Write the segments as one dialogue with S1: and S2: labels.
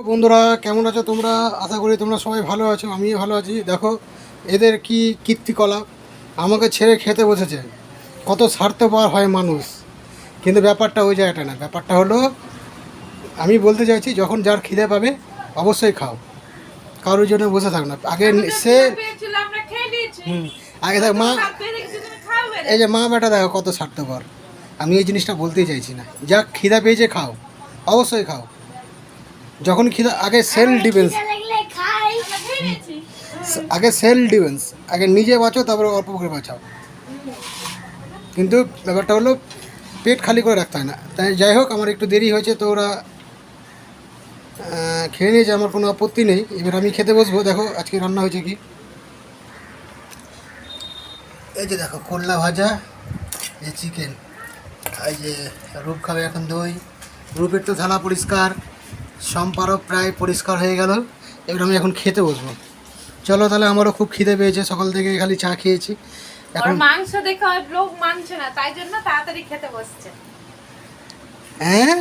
S1: বন্ধুরা, কেমন আছো তোমরা? আশা করি তোমরা সবাই ভালো আছো, আমিও ভালো আছি। দেখো এদের কি কীর্তিকলাপ, আমাকে ছেড়ে খেতে বসেছে। কত স্বার্থপর হয় মানুষ। কিন্তু ব্যাপারটা ওই জায়গাটা না, ব্যাপারটা হলো আমি বলতে চাইছি, যখন যার খিদে পাবে অবশ্যই খাও, কারোর জন্য বসে থাক না। আগে সে আগে দেখ মা, এই যে মা বেটা দেখো কত স্বার্থপর। আমি এই জিনিসটা বলতেই চাইছি না, যা খিদা পেয়েছে খাও, অবশ্যই খাও। যখন খিদা আগে সেলফ ডিফেন্স, আগে সেলফ ডিফেন্স, আগে নিজে বাঁচো তারপরে অল্প করে বাঁচাও। কিন্তু ব্যাপারটা হলো পেট খালি করে রাখতে হয় না। তাই যাই হোক, আমার একটু দেরি হয়েছে, তো ওরা খেয়ে নিয়েছে, আমার কোনো আপত্তি নেই। এবার আমি খেতে বসবো। দেখো আজকে রান্না হয়েছে কি, এই যে দেখো করলা ভাজা, এই চিকেন, এই যে রূপ খাবে এখন দই। রূপের তো থালা পরিষ্কার, সম্পারও প্রায় পরিষ্কার হয়ে গেল। এবার আমি এখন খেতে বসবো। চলো তাহলে, আমারও খুব খিদে পেয়েছে, সকাল থেকে খালি চা খেয়েছি।
S2: এখন মাংস দেখে লোক মানছে না, তাই জন্য তাড়াতাড়ি খেতে বসছে।
S1: হ্যাঁ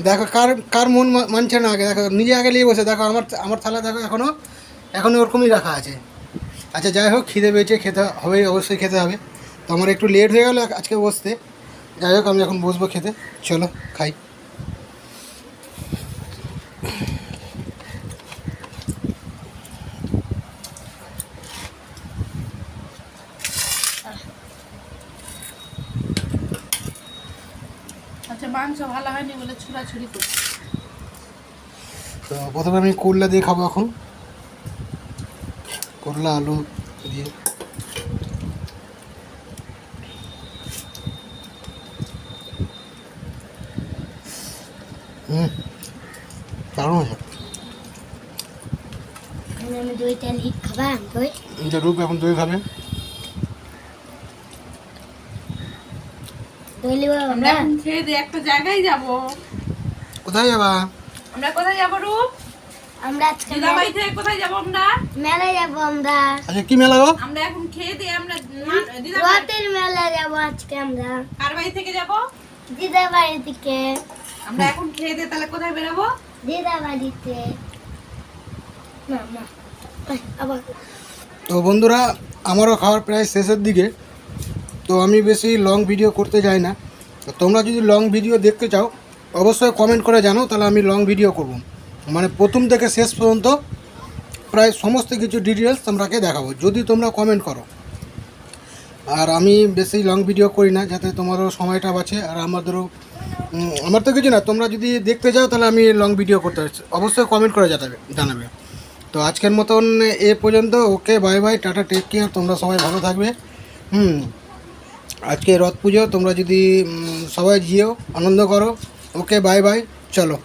S1: দেখো কার কার মন মানছে না, আগে দেখো নিজে আগে নিয়ে বসে। দেখো আমার থালা দেখো এখনও ওরকমই রাখা আছে। আচ্ছা যাই হোক, খিদে পেয়েছে, খেতে হবে, অবশ্যই খেতে হবে। তো আমার একটু লেট হয়ে গেল আজকে বসতে। যাই হোক, আমি এখন বসবো খেতে। চলো খাই।
S2: আচ্ছা, মাংস ভালো হয়নি বলে ছুড়াছুড়ি করছি।
S1: তো প্রথমে আমি করলা দিয়ে খাবো এখন, করলা আলু দিয়ে। দারুণ আছে।
S3: আমি দইটা লিখ খাবা, দই
S1: এটা রূপ এখন দই খাবে।
S3: দই লিবা।
S2: আমরা এখন খেয়ে দিয়ে একটা জায়গায় যাব।
S1: কোথায় যাবা?
S2: আমরা কোথায় যাব রূপ?
S3: আমরা আজকে
S2: দিদাবাড়ি থেকে কোথায় যাব আমরা?
S3: মেলায় যাব আমরা।
S1: আচ্ছা কি মেলা গো?
S2: আমরা এখন খেয়ে দিয়ে আমরা দিদাবাড়ি,
S3: রথের মেলায় যাব আজকে আমরা।
S2: কার বাড়ি থেকে যাব?
S3: দিদাবাড়ি থেকে।
S2: আমরা এখন খেয়ে দিয়ে তাহলে কোথায় বেরোবো?
S3: দিদাবাড়িতে। না না আবার।
S1: তো বন্ধুরা, আমারও খাওয়ার প্রায় শেষের দিকে। তো আমি বেশি লং ভিডিও করতে যাই না। তো তোমরা যদি লং ভিডিও দেখতে চাও অবশ্যই কমেন্ট করে জানো, তাহলে আমি লং ভিডিও করব। মানে প্রথম থেকে শেষ পর্যন্ত প্রায় সমস্ত কিছু ডিটেলস তোমরাকে দেখাবো, যদি তোমরা কমেন্ট করো। আর আমি বেশি লং ভিডিও করি না, যাতে তোমারও সময়টা বাঁচে আর আমাদেরও। আমার তো কিছু না, তোমরা যদি দেখতে চাও তাহলে আমি লং ভিডিও করতে পারছি, অবশ্যই কমেন্ট করে জানাবে। তো আজকের মতন এ পর্যন্ত। Okay, bye bye, tata, take care. তোমরা সবাই ভালো থাকবে। আজকে রথ পুজো, তোমরা যদি সবাই যেও, আনন্দ করো। ওকে, বাই বাই, চলো।